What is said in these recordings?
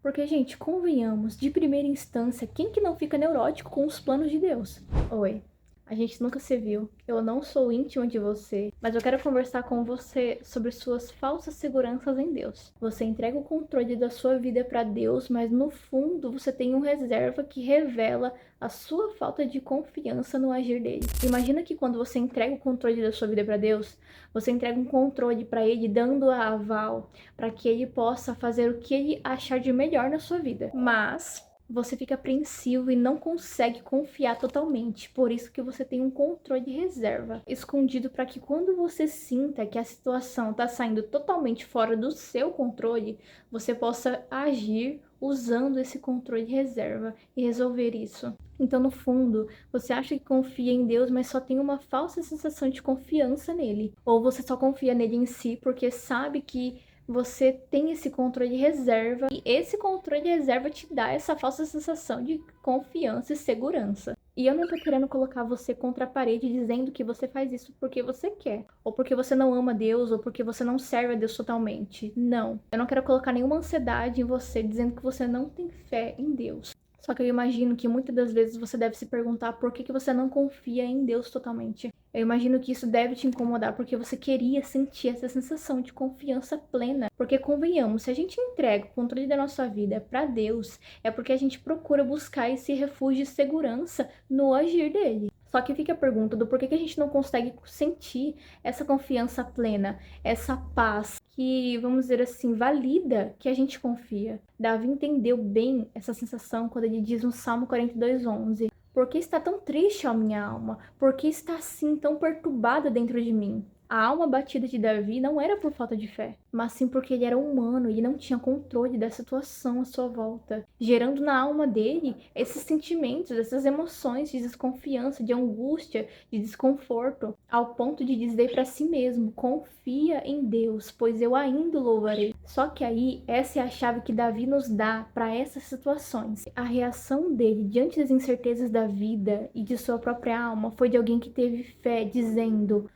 Porque, gente, convenhamos, de primeira instância, quem que não fica neurótico com os planos de Deus? Oi, a gente nunca se viu, eu não sou íntima de você, mas eu quero conversar com você sobre suas falsas seguranças em Deus. Você entrega o controle da sua vida para Deus, mas no fundo você tem um reserva que revela a sua falta de confiança no agir dele. Imagina que quando você entrega o controle da sua vida para Deus, você entrega um controle para ele, dando a aval para que ele possa fazer o que ele achar de melhor na sua vida. Mas você fica apreensivo e não consegue confiar totalmente. Por isso que você tem um controle de reserva escondido para que quando você sinta que a situação está saindo totalmente fora do seu controle, você possa agir usando esse controle de reserva e resolver isso. Então, no fundo, você acha que confia em Deus, mas só tem uma falsa sensação de confiança nele. Ou você só confia nele em si porque sabe que você tem esse controle de reserva e esse controle de reserva te dá essa falsa sensação de confiança e segurança. E eu não tô querendo colocar você contra a parede dizendo que você faz isso porque você quer, ou porque você não ama Deus, ou porque você não serve a Deus totalmente. Não. Eu não quero colocar nenhuma ansiedade em você dizendo que você não tem fé em Deus. Só que eu imagino que muitas das vezes você deve se perguntar por que você não confia em Deus totalmente. Eu imagino que isso deve te incomodar porque você queria sentir essa sensação de confiança plena. Porque convenhamos, se a gente entrega o controle da nossa vida para Deus, é porque a gente procura buscar esse refúgio de segurança no agir dele. Só que fica a pergunta do porquê que a gente não consegue sentir essa confiança plena, essa paz que, vamos dizer assim, valida que a gente confia. Davi entendeu bem essa sensação quando ele diz no Salmo 42:11: por que está tão triste, ó minha alma? Por que está assim tão perturbada dentro de mim? A alma batida de Davi não era por falta de fé, mas sim porque ele era humano e não tinha controle da situação à sua volta, gerando na alma dele esses sentimentos, essas emoções de desconfiança, de angústia, de desconforto, ao ponto de dizer para si mesmo: confia em Deus, pois eu ainda o louvarei. Só que aí, essa é a chave que Davi nos dá para essas situações. A reação dele diante das incertezas da vida e de sua própria alma foi de alguém que teve fé, dizendo: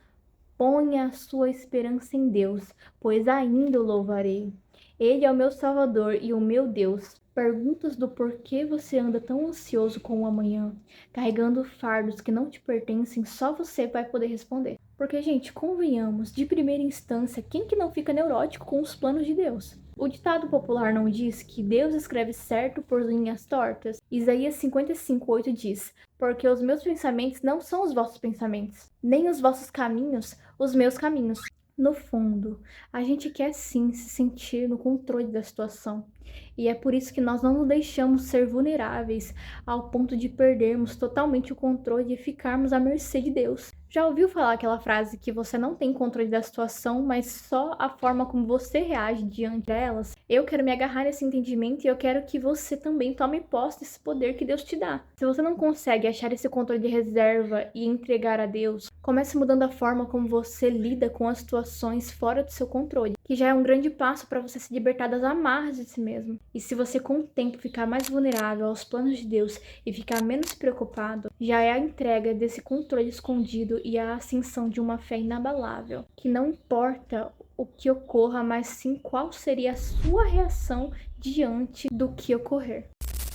ponha a sua esperança em Deus, pois ainda o louvarei. Ele é o meu Salvador e o meu Deus. Perguntas do porquê você anda tão ansioso com o amanhã, carregando fardos que não te pertencem, só você vai poder responder. Porque, gente, convenhamos, de primeira instância, quem que não fica neurótico com os planos de Deus? O ditado popular não diz que Deus escreve certo por linhas tortas? Isaías 55:8 diz: porque os meus pensamentos não são os vossos pensamentos, nem os vossos caminhos os meus caminhos. No fundo, a gente quer sim se sentir no controle da situação. E é por isso que nós não nos deixamos ser vulneráveis ao ponto de perdermos totalmente o controle e ficarmos à mercê de Deus. Já ouviu falar aquela frase que você não tem controle da situação, mas só a forma como você reage diante delas? Eu quero me agarrar nesse entendimento e eu quero que você também tome posse desse poder que Deus te dá. Se você não consegue achar esse controle de reserva e entregar a Deus, comece mudando a forma como você lida com as situações fora do seu controle, que já é um grande passo para você se libertar das amarras de si mesmo. E se você com o tempo ficar mais vulnerável aos planos de Deus e ficar menos preocupado, já é a entrega desse controle escondido e a ascensão de uma fé inabalável, que não importa o que ocorra, mas sim qual seria a sua reação diante do que ocorrer.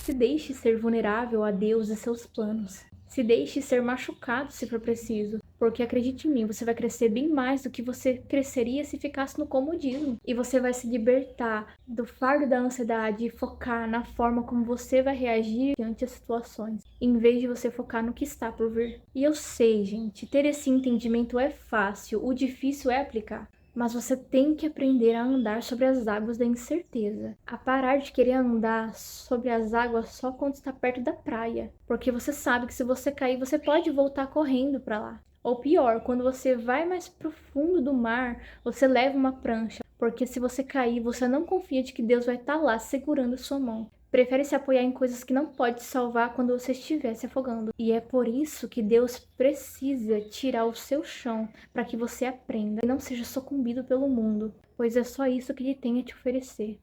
Se deixe ser vulnerável a Deus e seus planos. Se deixe ser machucado se for preciso. Porque acredite em mim, você vai crescer bem mais do que você cresceria se ficasse no comodismo. E você vai se libertar do fardo da ansiedade e focar na forma como você vai reagir diante as situações, em vez de você focar no que está por vir. E eu sei, gente, ter esse entendimento é fácil, o difícil é aplicar. Mas você tem que aprender a andar sobre as águas da incerteza. A parar de querer andar sobre as águas só quando está perto da praia. Porque você sabe que se você cair, você pode voltar correndo para lá. Ou pior, quando você vai mais profundo do mar, você leva uma prancha. Porque se você cair, você não confia de que Deus vai estar lá segurando sua mão. Prefere se apoiar em coisas que não pode te salvar quando você estiver se afogando. E é por isso que Deus precisa tirar o seu chão para que você aprenda e não seja sucumbido pelo mundo, pois é só isso que ele tem a te oferecer.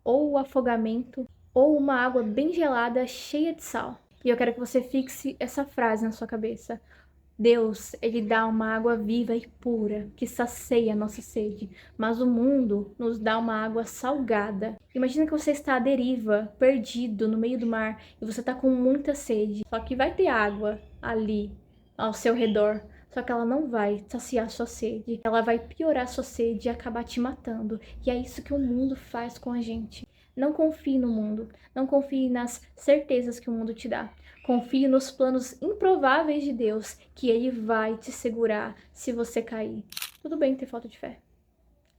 Ou o afogamento, ou uma água bem gelada cheia de sal. E eu quero que você fixe essa frase na sua cabeça. Deus, ele dá uma água viva e pura que sacia a nossa sede, mas o mundo nos dá uma água salgada. Imagina que você está à deriva, perdido no meio do mar e você está com muita sede. Só que vai ter água ali ao seu redor, só que ela não vai saciar sua sede. Ela vai piorar sua sede e acabar te matando. E é isso que o mundo faz com a gente. Não confie no mundo, não confie nas certezas que o mundo te dá. Confie nos planos improváveis de Deus, que Ele vai te segurar se você cair. Tudo bem ter falta de fé.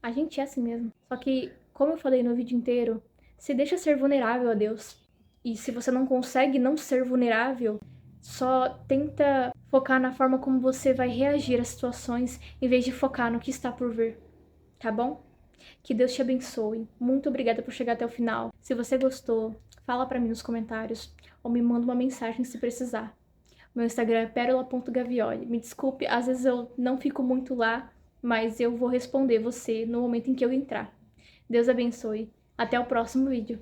A gente é assim mesmo. Só que, como eu falei no vídeo inteiro, se deixa ser vulnerável a Deus. E se você não consegue não ser vulnerável, só tenta focar na forma como você vai reagir às situações, em vez de focar no que está por vir. Tá bom? Que Deus te abençoe. Muito obrigada por chegar até o final. Se você gostou, fala pra mim nos comentários ou me manda uma mensagem se precisar. Meu Instagram é pérola.gavioli. Me desculpe, às vezes eu não fico muito lá, mas eu vou responder você no momento em que eu entrar. Deus abençoe. Até o próximo vídeo.